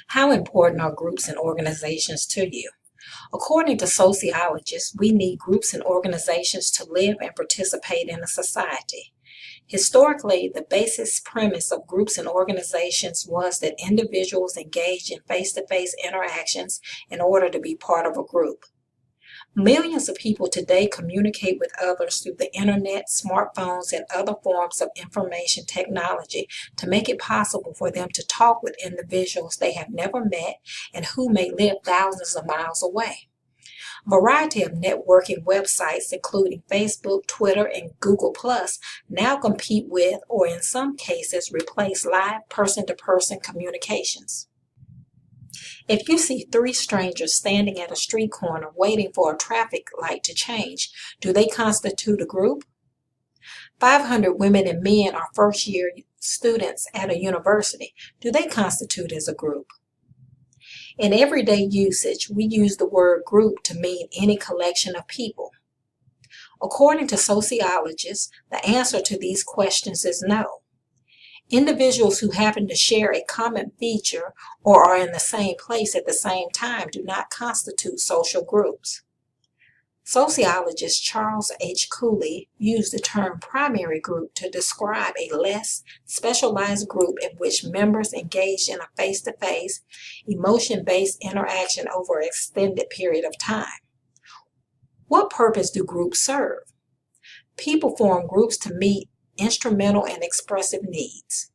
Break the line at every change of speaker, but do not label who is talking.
How important are groups and organizations to you? According to sociologists, we need groups and organizations to live and participate in a society. Historically, the basis premise of groups and organizations was that individuals engaged in face to face interactions in order to be part of a group. Millions of people today communicate with others through the internet, smartphones, and other forms of information technology to make it possible for them to talk with individuals they have never met and who may live thousands of miles away. A variety of networking websites, including Facebook, Twitter, and Google Plus, now compete with, or in some cases, replace live person to person communications. If you see three strangers standing at a street corner waiting for a traffic light to change, do they constitute a group? 500 women and men are first year students at a university. Do they constitute as a group? In everyday usage, we use the word group to mean any collection of people. According to sociologists, the answer to these questions is no. Individuals who happen to share a common feature or are in the same place at the same time do not constitute social groups. Sociologist Charles H. Cooley used the term primary group to describe a less specialized group in which members engaged in a face-to-face, emotion-based interaction over an extended period of time. What purpose do groups serve? People form groups to meet instrumental and expressive needs.